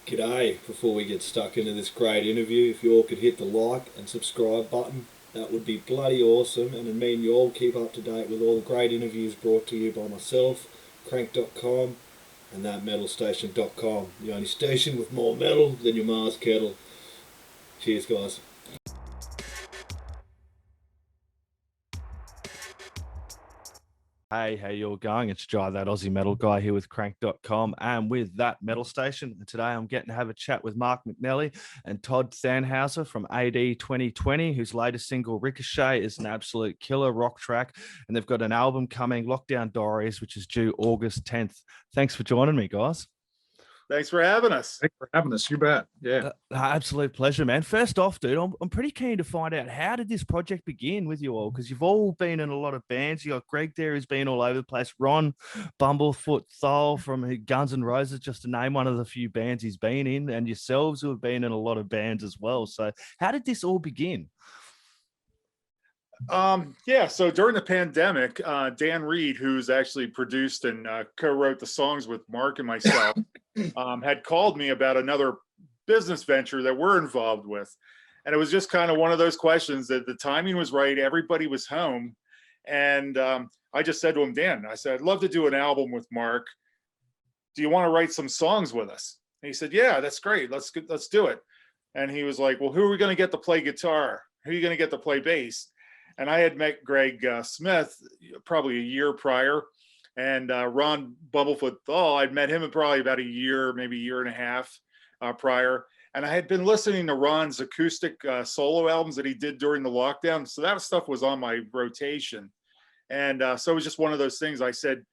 G'day. Before we get stuck into this great interview, if you all could hit the like and subscribe button, that would be bloody awesome, and it'd mean you all keep up to date with all the great interviews brought to you by myself, crank.com, and thatmetalstation.com, the only station with more metal than your Mars kettle. Cheers, guys. Hey, how you all going? It's Jai, that Aussie metal guy here with crank.com and with that metal station. And today I'm getting to have a chat with Mark McNelly and Todd Thanhauser from AD 2020, whose latest single Ricochet is an absolute killer rock track. And they've got an album coming, Lockdown Diaries, which is due August 10th. Thanks for joining me, guys. Thanks for having us. Thanks for having us. You bet. Yeah. Absolute pleasure, man. First off, dude, I'm pretty keen to find out, how did this project begin with you all? Because you've all been in a lot of bands. You got Greg there, who's been all over the place. Ron, Bumblefoot, Thal from Guns N' Roses, just to name one of the few bands he's been in, and yourselves who have been in a lot of bands as well. So how did this all begin? So during the pandemic, Dan Reed, who's actually produced and co-wrote the songs with Mark and myself, had called me about another business venture that we're involved with. And it was just kind of one of those questions that the timing was right. Everybody was home. And I just said to him, Dan, I said, I'd love to do an album with Mark. Do you want to write some songs with us? And he said, yeah, that's great. Let's do it. And he was like, well, who are we going to get to play guitar? Who are you going to get to play bass? And I had met Greg Smith probably a year prior, and Ron Bumblefoot Thal, I'd met him probably about a year, maybe a year and a half prior. And I had been listening to Ron's acoustic solo albums that he did during the lockdown. So that stuff was on my rotation. And so it was just one of those things. I said,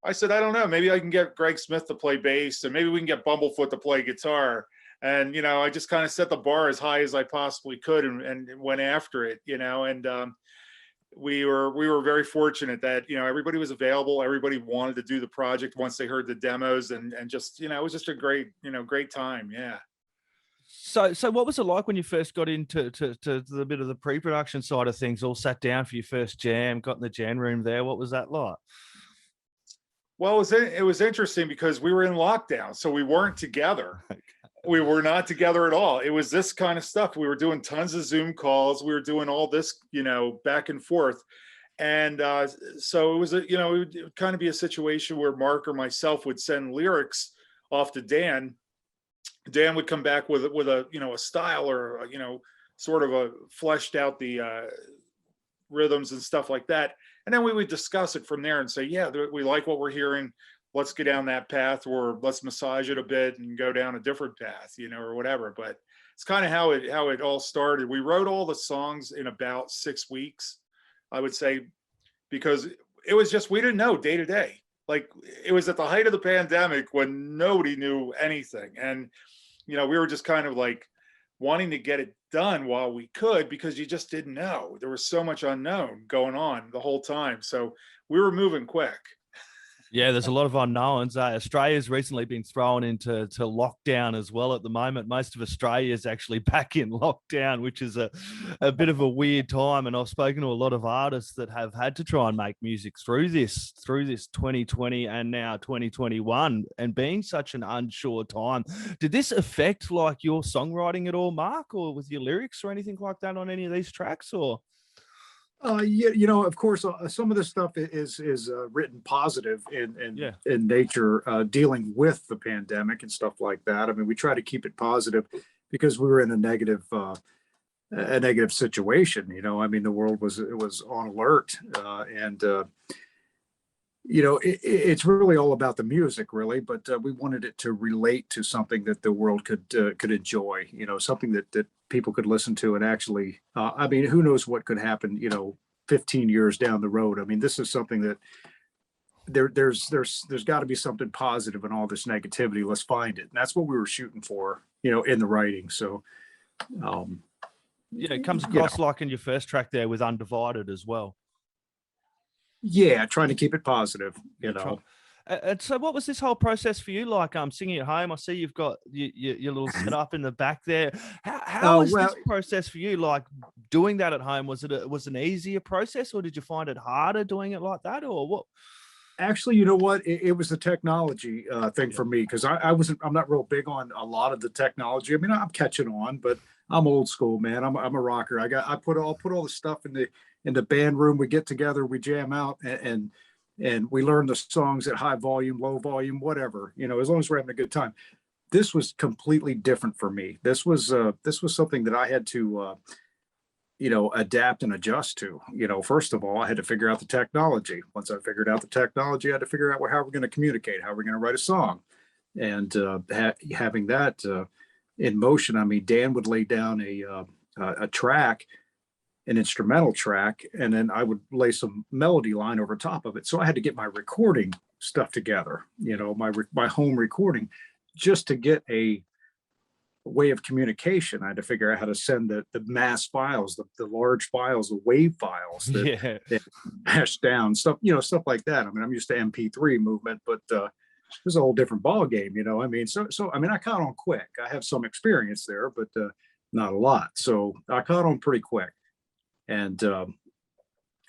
I don't know, maybe I can get Greg Smith to play bass, and maybe we can get Bumblefoot to play guitar. And, I just kind of set the bar as high as I possibly could and went after it, and we were very fortunate that, everybody was available. Everybody wanted to do the project once they heard the demos, and just, it was just a great time. Yeah. So what was it like when you first got into to the bit of the pre-production side of things, all sat down for your first jam, got in the jam room there? What was that like? Well, it was interesting because we were in lockdown, so we weren't together. We were not together at all. It was this kind of stuff. We were doing tons of Zoom calls. We were doing all this, back and forth. And so it was, it would kind of be a situation where Mark or myself would send lyrics off to Dan. Dan would come back with a, a style or, sort of a fleshed out the rhythms and stuff like that. And then we would discuss it from there and say, yeah, we like what we're hearing. Let's get down that path, or let's massage it a bit and go down a different path, or whatever. But it's kind of how it all started. We wrote all the songs in about 6 weeks, I would say, because it was just, we didn't know day to day. Like, it was at the height of the pandemic when nobody knew anything. And, we were just kind of like wanting to get it done while we could, because you just didn't know. There was so much unknown going on the whole time. So we were moving quick. Yeah, there's a lot of unknowns. Australia's recently been thrown into lockdown as well at the moment. Most of Australia is actually back in lockdown, which is a bit of a weird time. And I've spoken to a lot of artists that have had to try and make music through this 2020 and now 2021, and being such an unsure time. Did this affect like your songwriting at all, Mark, or with your lyrics or anything like that on any of these tracks, or? Yeah, of course, some of this stuff is written positive in nature, dealing with the pandemic and stuff like that. I mean, we try to keep it positive because we were in a negative situation. I mean, the world was on alert, and it's really all about the music, really. But we wanted it to relate to something that the world could enjoy. Something that people could listen to and actually. I mean, who knows what could happen? 15 years down the road. I mean, this is something that there's got to be something positive in all this negativity. Let's find it. And that's what we were shooting for. In the writing. So. It comes across like in your first track there with Undivided as well. Yeah, trying to keep it positive, And so what was this whole process for you like? Singing at home, I see you've got your little setup in the back there. How was this process for you, like doing that at home? Was it an easier process, or did you find it harder doing it like that, or what? Actually, you know what? It was the technology thing Yeah. for me, because I'm not real big on a lot of the technology. I mean, I'm catching on, but I'm old school, man. I'm a rocker. I'll put all the stuff in the band room. We get together, we jam out, and we learn the songs at high volume, low volume, whatever. You know, as long as we're having a good time. This was completely different for me. This was something that I had to adapt and adjust to. First of all, I had to figure out the technology. Once I figured out the technology, I had to figure out how we're going to communicate, how we're going to write a song. And having that in motion, I mean, Dan would lay down a track, an instrumental track, and then I would lay some melody line over top of it. So I had to get my recording stuff together, my home recording, just to get a way of communication. I had to figure out how to send the mass files, the large files, the wave files that hash down stuff, stuff like that. I mean, I'm used to MP3 movement, but it was a whole different ball game, I mean, so I mean, I caught on quick. I have some experience there, but not a lot. So I caught on pretty quick, and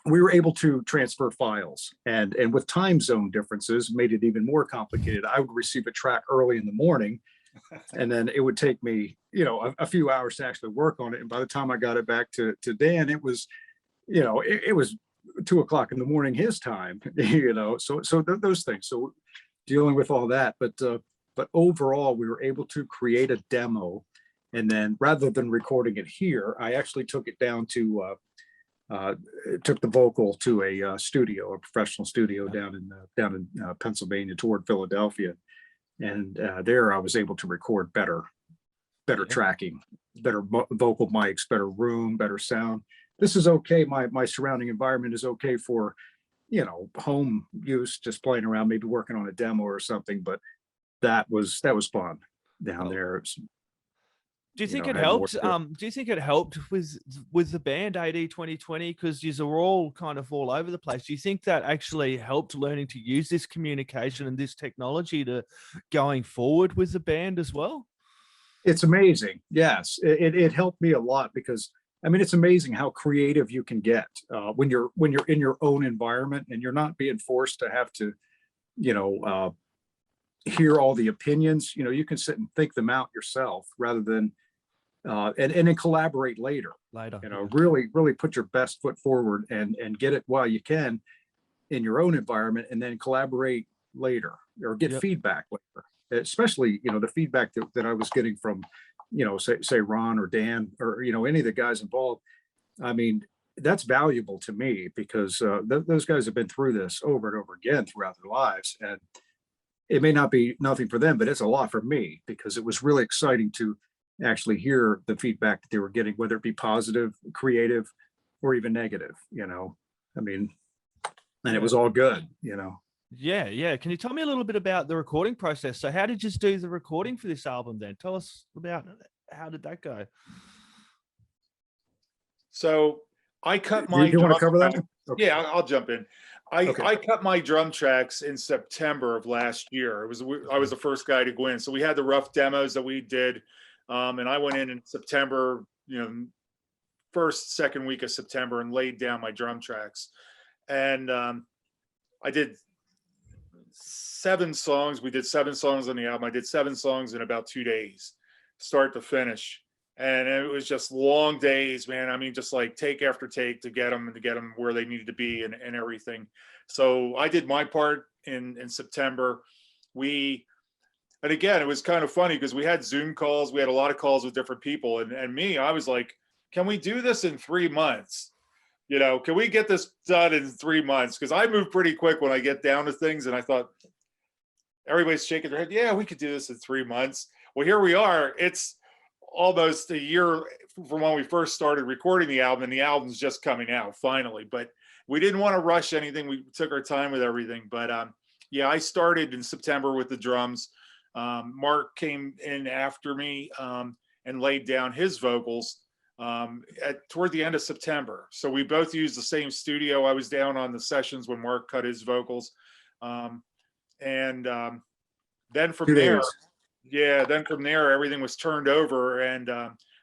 we were able to transfer files, and with time zone differences made it even more complicated. I would receive a track early in the morning, and then it would take me, a few hours to actually work on it. And by the time I got it back to Dan, it was, it was 2 o'clock in the morning his time, so those things. So dealing with all that, but overall, we were able to create a demo, and then rather than recording it here, I actually took it down to took the vocal to a studio, a professional studio down in Pennsylvania toward Philadelphia. And there I was able to record better tracking, better vocal mics, better room, better sound. This is okay. My surrounding environment is okay for, home use, just playing around, maybe working on a demo or something. But that was fun down there. Do you think it helped? Do you think it helped with the band AD 2020? Because you were all kind of all over the place. Do you think that actually helped learning to use this communication and this technology to going forward with the band as well? It's amazing. Yes, it helped me a lot, because I mean, it's amazing how creative you can get when you're in your own environment and you're not being forced to have to, hear all the opinions. You can sit and think them out yourself, rather than and then collaborate later. Really put your best foot forward and get it while you can in your own environment, and then collaborate later, or get feedback later. Especially, the feedback that I was getting from, say Ron or Dan, or, any of the guys involved. I mean, that's valuable to me, because those guys have been through this over and over again throughout their lives. And it may not be nothing for them, but it's a lot for me, because it was really exciting to actually hear the feedback that they were getting, whether it be positive, creative, or even negative. I mean, and it was all good. Yeah. Can you tell me a little bit about the recording process? So how did you do the recording for this album then? Tell us about how did that go? So I cut my you want to cover that? Okay. Yeah, I'll jump in. I cut my drum tracks in September of last year. I was the first guy to go in. So we had the rough demos that we did. And I went in September, first, second week of September, and laid down my drum tracks. And I did 7 songs. We did 7 songs on the album. I did 7 songs in about 2 days, start to finish. And it was just long days, man. I mean, just like take after take to get them where they needed to be and everything. So I did my part in September. And again, it was kind of funny, because we had Zoom calls. We had a lot of calls with different people. And me, I was like, can we do this in 3 months? Can we get this done in 3 months? Because I move pretty quick when I get down to things. And I thought, everybody's shaking their head. Yeah, we could do this in 3 months. Well, here we are. It's almost a year from when we first started recording the album, and the album's just coming out finally. But we didn't want to rush anything. We took our time with everything. But yeah, I started in September with the drums. Mark came in after me and laid down his vocals toward the end of September. So we both used the same studio. I was down on the sessions when Mark cut his vocals. And then from there, everything was turned over. And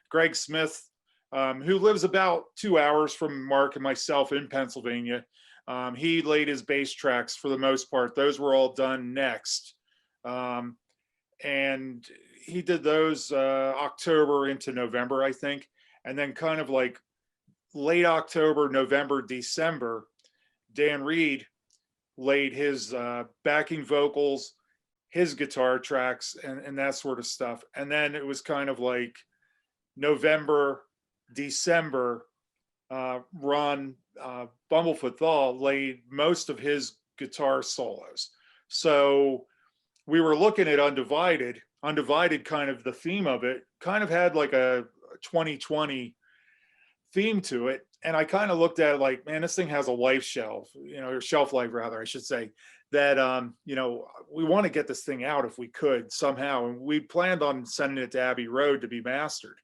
Greg Smith, who lives about 2 hours from Mark and myself in Pennsylvania, He laid his bass tracks for the most part. Those were all done next. And he did those October into November, I think. And then kind of like late October, November, December, Dan Reed laid his backing vocals, his guitar tracks, and that sort of stuff. And then it was kind of like November, December, Ron Bumblefoot Thal laid most of his guitar solos. So we were looking at Undivided. Undivided, kind of the theme of it, kind of had like a 2020 theme to it. And I kind of looked at it like, man, this thing has a life shelf, or shelf life rather, I should say, that, we want to get this thing out if we could somehow. And we planned on sending it to Abbey Road to be mastered.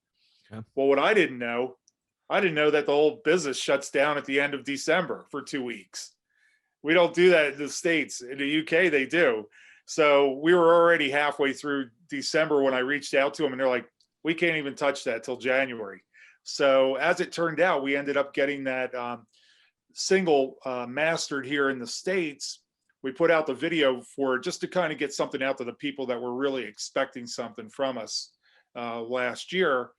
Okay. Well, what I didn't know that the whole business shuts down at the end of December for 2 weeks. We don't do that in the States. In the UK, they do. So we were already halfway through December when I reached out to them, and they're like, we can't even touch that till January. So as it turned out, we ended up getting that single mastered here in the States. We put out the video for it just to kind of get something out to the people that were really expecting something from us last year.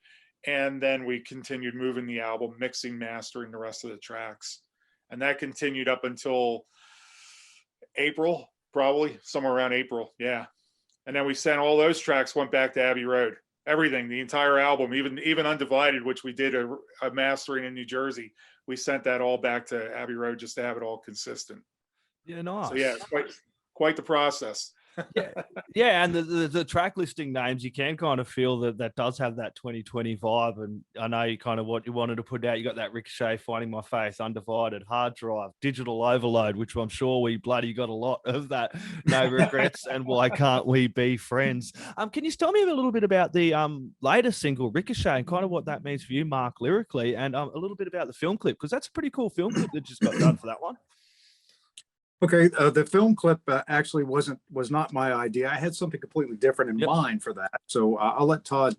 And then we continued moving the album, mixing, mastering the rest of the tracks. And that continued up until April, probably somewhere around April. Yeah. And then we sent all those tracks, went back to Abbey Road. Everything, the entire album, even Undivided, which we did a mastering in New Jersey, we sent that all back to Abbey Road just to have it all consistent. Yeah, nice. So yeah, quite the process. Yeah, and the track listing names, you can kind of feel that does have that 2020 vibe. And I know you kind of what you wanted to put out. You got that Ricochet, Finding My Faith, Undivided, Hard Drive, Digital Overload, which I'm sure we bloody got a lot of that. No Regrets and Why Can't We Be Friends? Can you tell me a little bit about the latest single, Ricochet, and kind of what that means for you, Mark, lyrically, and a little bit about the film clip, because that's a pretty cool film clip that just got done for that one. Okay, the film clip actually was not my idea. I had something completely different in mind for that. So I'll let Todd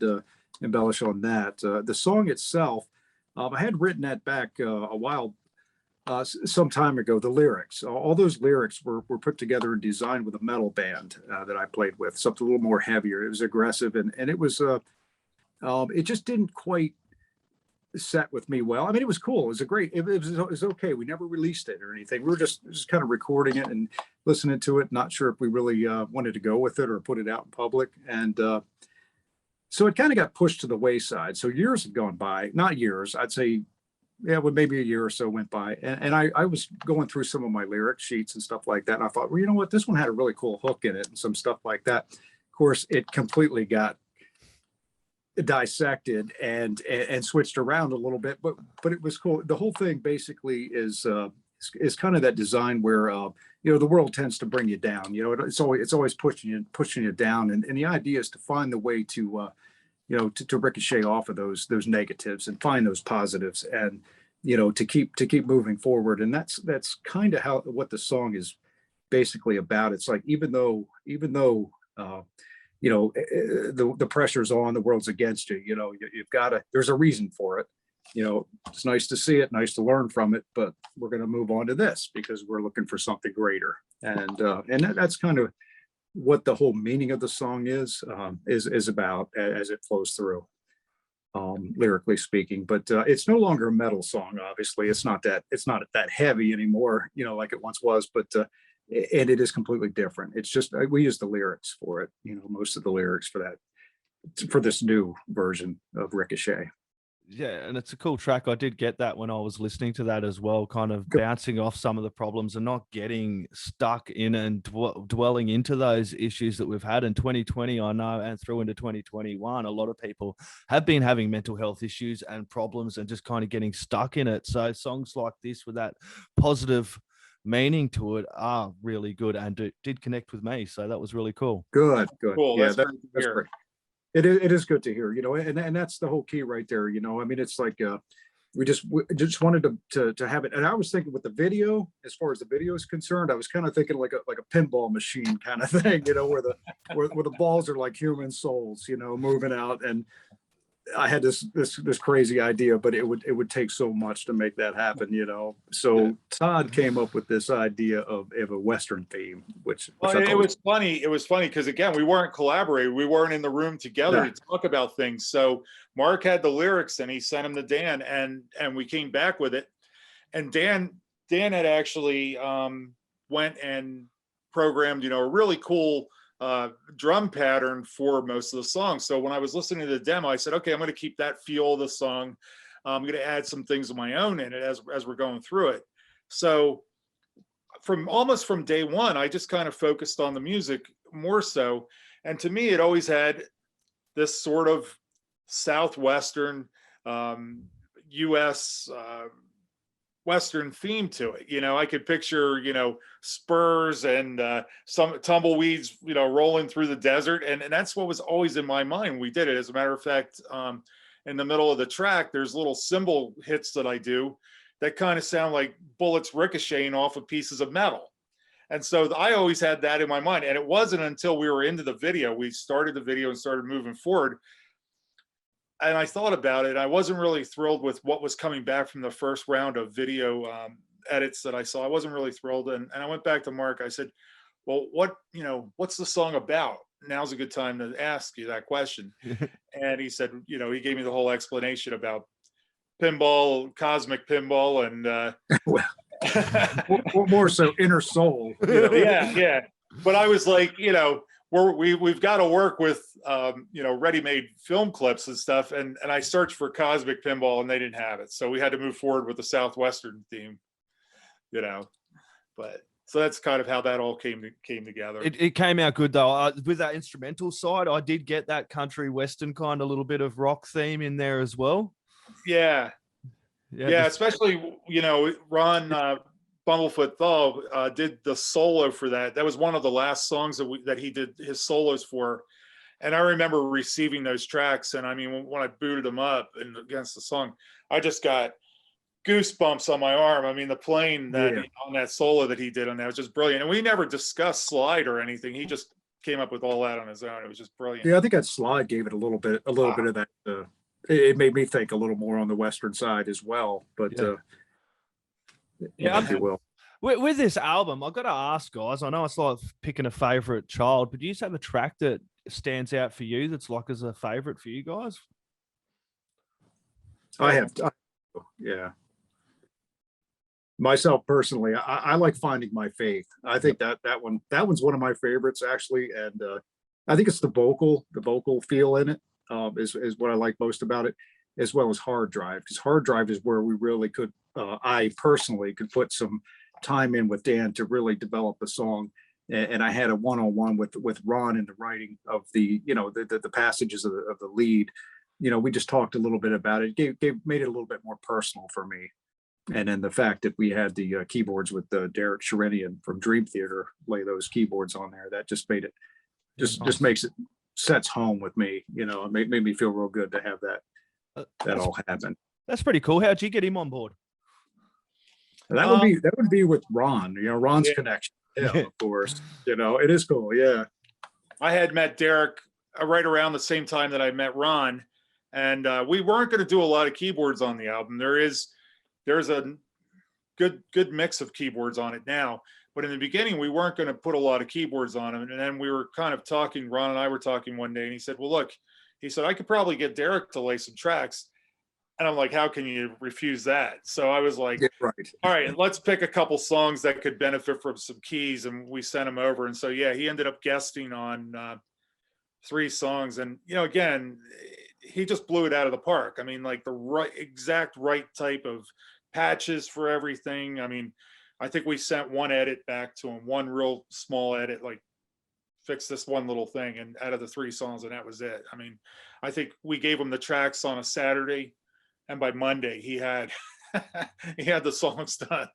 embellish on that. The song itself, I had written that back a while, some time ago. The lyrics, all those lyrics were put together and designed with a metal band that I played with, something a little more heavier. It was aggressive, and it was it just didn't quite set with me well. I mean, it was cool. It was it was okay. We never released it or anything. We were just kind of recording it and listening to it. Not sure if we really wanted to go with it or put it out in public. And so it kind of got pushed to the wayside. So years had gone by, not years, I'd say, yeah, well, maybe a year or so went by. And I was going through some of my lyric sheets and stuff like that. And I thought, well, you know what? This one had a really cool hook in it and some stuff like that. Of course, it completely got dissected and switched around a little bit, but it was cool. The whole thing basically is kind of that design where the world tends to bring you down. It's always pushing you down, and the idea is to find the way to to ricochet off of those negatives and find those positives, and to keep moving forward. And that's kind of what the song is basically about. It's like even though the pressure's on, the world's against you, you've got to, there's a reason for it. It's nice to see it, nice to learn from it, but we're going to move on to this because we're looking for something greater. And that's kind of what the whole meaning of the song is about as it flows through, lyrically speaking. But it's no longer a metal song. Obviously, it's not that heavy anymore, like it once was, but and it is completely different. It's just we use the lyrics for it, most of the lyrics for this new version of Ricochet. Yeah, and it's a cool track. I did get that when I was listening to that as well, kind of bouncing off some of the problems and not getting stuck in and dwelling into those issues that we've had in 2020, I know, and through into 2021. A lot of people have been having mental health issues and problems and just kind of getting stuck in it. So songs like this with that positive meaning to it are really good and did connect with me. So that was really cool. Good. Cool. Yeah, that's great. It is good to hear, and that's the whole key right there. I mean, it's like we just wanted to have it. And I was thinking with the video, as far as the video is concerned, I was kind of thinking like a pinball machine kind of thing, where the balls are like human souls, moving out. And I had this crazy idea, but it would take so much to make that happen, you know. So Todd came up with this idea of a Western theme, which Well, I it thought was funny. It was funny because again, we weren't collaborating. We weren't in the room together Yeah. to talk about things. So Mark had the lyrics and he sent them to Dan, and we came back with it. And Dan had actually went and programmed, you know, a really cool drum pattern for most of the songs. So when I was listening to the demo, I said, okay, I'm going to keep that feel of the song. I'm going to add some things of my own in it as we're going through it. So almost from day one, I just kind of focused on the music more so. And to me, it always had this sort of Southwestern US Western theme to it. You know, I could picture, you know, spurs and some tumbleweeds, you know, rolling through the desert. And that's what was always in my mind when we did it. As a matter of fact, in the middle of the track, there's little cymbal hits that I do that kind of sound like bullets ricocheting off of pieces of metal. And so I always had that in my mind. And it wasn't until we were into the video, we started the video and started moving forward. And I thought about it. I wasn't really thrilled with what was coming back from the first round of video edits that I saw. I wasn't really thrilled. And I went back to Mark. I said, well, what's the song about? Now's a good time to ask you that question. And he said, you know, he gave me the whole explanation about pinball, cosmic pinball, and more so inner soul. You know? yeah. But I was like, you know, we've got to work with you know, ready-made film clips and stuff, and I searched for cosmic pinball and they didn't have it, so we had to move forward with the Southwestern theme, you know. But so that's kind of how that all came together. It came out good though. With that instrumental side, I did get that country western kind of little bit of rock theme in there as well. Yeah, especially, you know, Ron Bumblefoot Thal did the solo for that. That was one of the last songs that he did his solos for. And I remember receiving those tracks. And I mean, when I booted them up and against the song, I just got goosebumps on my arm. I mean, the playing on that solo that he did on that was just brilliant. And we never discussed slide or anything. He just came up with all that on his own. It was just brilliant. Yeah, I think that slide gave it a little bit of that. It made me think a little more on the Western side as well. But if you will. With this album, I've got to ask, guys, I know it's like picking a favorite child, but do you have a track that stands out for you that's like as a favorite for you guys? I have, yeah. Myself personally, I like Finding My Faith. I think that one's one of my favorites actually, and I think it's the vocal feel in it is what I like most about it, as well as Hard Drive, because Hard Drive is where we really could, I personally could put some time in with Dan to really develop the song. And I had a one-on-one with Ron in the writing of the, you know, the passages of the lead. You know, we just talked a little bit about it. Made it a little bit more personal for me. And then the fact that we had the keyboards with Derek Sherenian from Dream Theater lay those keyboards on there, that just made it, just makes it, sets home with me. You know, it made me feel real good to have that all happen. That's pretty cool. How'd you get him on board? That would be with Ron. You know, Ron's connection. Yeah, of course. You know, it is cool. Yeah. I had met Derek right around the same time that I met Ron, and we weren't going to do a lot of keyboards on the album. There's a good mix of keyboards on it now, but in the beginning we weren't going to put a lot of keyboards on them. And then we were kind of talking. Ron and I were talking one day, and he said, "Well, look," he said, "I could probably get Derek to lay some tracks." And I'm like, how can you refuse that? So I was like, right. All right, let's pick a couple songs that could benefit from some keys. And we sent him over. And so, yeah, he ended up guesting on 3 songs. And, you know, again, he just blew it out of the park. I mean, like the exact right type of patches for everything. I mean, I think we sent one edit back to him, one real small edit, like fix this one little thing, and out of the 3 songs, and that was it. I mean, I think we gave him the tracks on a Saturday, and by Monday he had the songs done.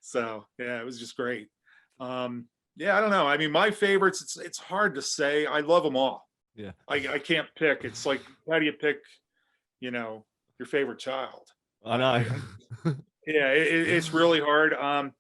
So yeah, it was just great. Yeah, I don't know. I mean, my favorites, it's hard to say. I love them all. Yeah. I can't pick. It's like, how do you pick, you know, your favorite child? I know. Yeah, it's really hard. I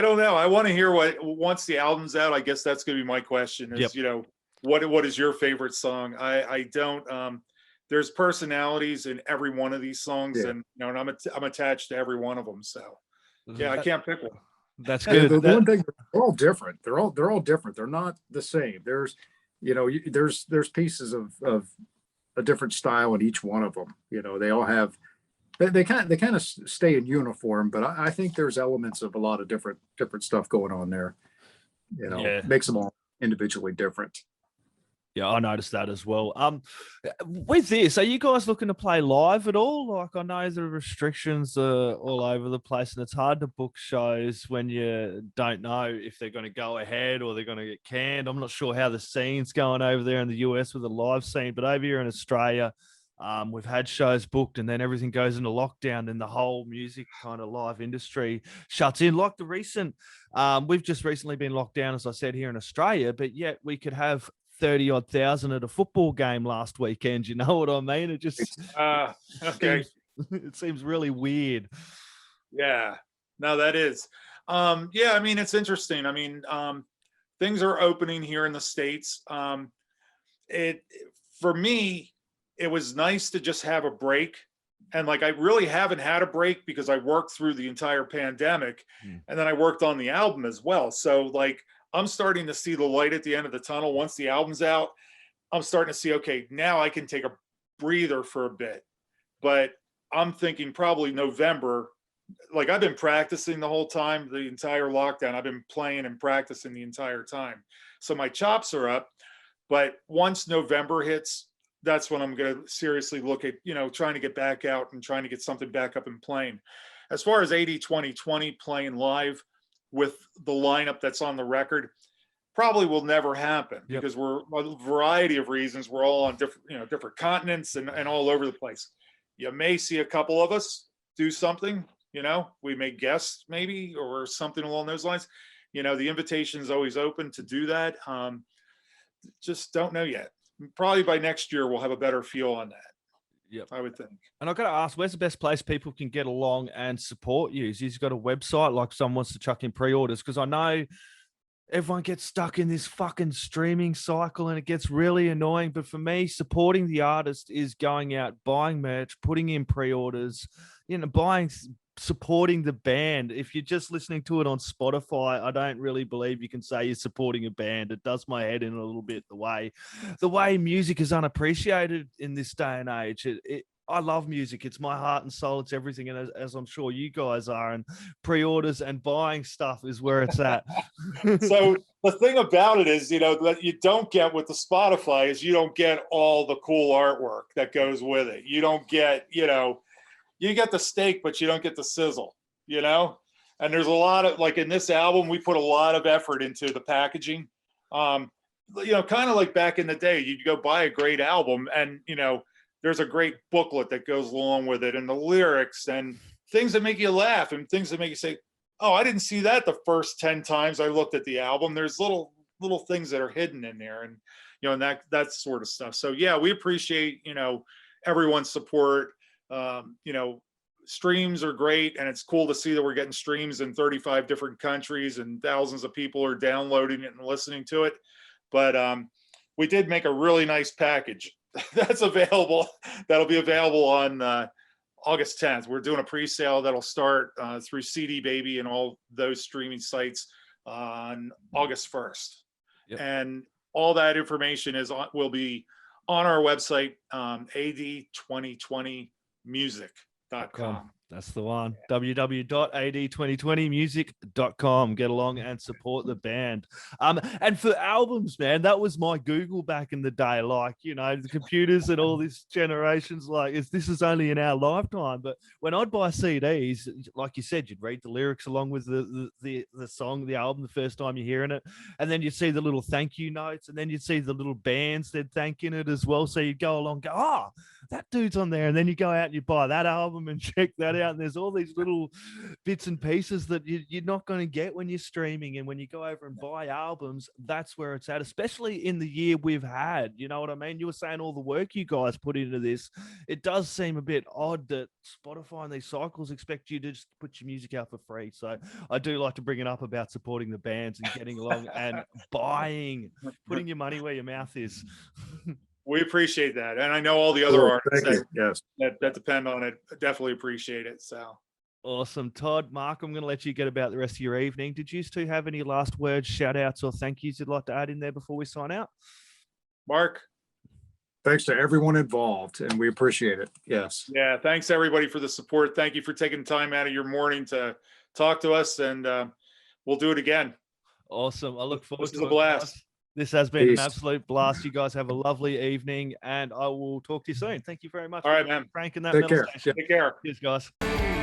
don't know. I want to hear once the album's out, I guess that's going to be my question is, you know, what is your favorite song? I don't. There's personalities in every one of these songs, Yeah. and and I'm attached to every one of them. So yeah, I can't pick one. That's Yeah, good. the one thing, they're all different. They're all different. They're not the same. There's, there's pieces of a different style in each one of them. They all have, they kind of stay in uniform, but I think there's elements of a lot of different stuff going on there. Yeah. Makes them all individually different. Yeah, I noticed that as well. With this, are you guys looking to play live at all? Like, I know the restrictions are all over the place, and it's hard to book shows when you don't know if they're going to go ahead or they're going to get canned. I'm not sure how the scene's going over there in the US with the live scene, but over here in Australia, we've had shows booked, and then everything goes into lockdown, and the whole music kind of live industry shuts in. Like the recent, we've just recently been locked down, as I said, here in Australia, but yet we could have 30 odd thousand at a football game last weekend. You know what I mean? It just okay. it seems really weird. Yeah, no, that is. Yeah, I mean, it's interesting. I mean, things are opening here in the States. It For me, it was nice to just have a break. And like, I really haven't had a break because I worked through the entire pandemic and then I worked on the album as well. So like, I'm starting to see the light at the end of the tunnel. Once the album's out, I'm starting to see, okay, now I can take a breather for a bit. But I'm thinking probably November. Like, I've been practicing the whole time, the entire lockdown. I've been playing and practicing the entire time. So my chops are up. But once November hits, that's when I'm going to seriously look at, trying to get back out and trying to get something back up and playing. As far as 80-20-20 playing live with the lineup that's on the record, probably will never happen because we're a variety of reasons. We're all on different continents and all over the place. You may see a couple of us do something, we may guest maybe, or something along those lines. The invitation is always open to do that. Just don't know yet. Probably by next year, we'll have a better feel on that. Yep. I would think. And I've got to ask, where's the best place people can get along and support you? He's got a website, like someone wants to chuck in pre-orders, because I know everyone gets stuck in this fucking streaming cycle and it gets really annoying. But for me, supporting the artist is going out, buying merch, putting in pre-orders, supporting the band. If you're just listening to it on Spotify, I don't really believe you can say you're supporting a band. It does my head in a little bit, the way music is unappreciated in this day and age. I love music. It's my heart and soul. It's everything. And as I'm sure you guys are, and pre-orders and buying stuff is where it's at. So the thing about it is, that you don't get with the Spotify is you don't get all the cool artwork that goes with it. You don't get, you get the steak, but you don't get the sizzle, And there's a lot of, like in this album, we put a lot of effort into the packaging. Kind of like back in the day, you'd go buy a great album and, there's a great booklet that goes along with it and the lyrics and things that make you laugh and things that make you say, oh, I didn't see that the first 10 times I looked at the album. There's little things that are hidden in there and, and that sort of stuff. So yeah, we appreciate, everyone's support. Streams are great and it's cool to see that we're getting streams in 35 different countries and thousands of people are downloading it and listening to it. But we did make a really nice package that's available. That'll be available on August 10th. We're doing a pre-sale that'll start through CD Baby and all those streaming sites on August 1st. Yep. And all that information will be on our website, ad2020music.com. That's the one. www.ad2020music.com. Get along and support the band. And for albums, man, that was my Google back in the day. Like, the computers and all these generations, like, this is only in our lifetime. But when I'd buy CDs, like you said, you'd read the lyrics along with the song, the album, the first time you're hearing it. And then you'd see the little thank you notes, and then you'd see the little bands they'd thank in it as well. So you'd go along, go, that dude's on there. And then you go out and you buy that album and check that out, and there's all these little bits and pieces that you're not going to get when you're streaming. And when you go over and buy albums, that's where it's at, especially in the year we've had. You know what I mean? You were saying all the work you guys put into this. It does seem a bit odd that Spotify and these cycles expect you to just put your music out for free. So I do like to bring it up about supporting the bands and getting along and buying, putting your money where your mouth is. We appreciate that. And I know all the other artists Thank you. Yes. that depend on it definitely appreciate it. So Awesome. Todd, Mark, I'm going to let you get about the rest of your evening. Did you two have any last words, shout outs, or thank yous you'd like to add in there before we sign out? Mark. Thanks to everyone involved, and we appreciate it. Yes. Yeah. Thanks everybody for the support. Thank you for taking time out of your morning to talk to us, and we'll do it again. Awesome. I look forward This is to a it, blast. guys. This has been Peace. an absolute blast. You guys have a lovely evening, and I will talk to you soon. Thank you very much. All right, man. Frank and that Take metal care. station. Take care. Cheers, guys.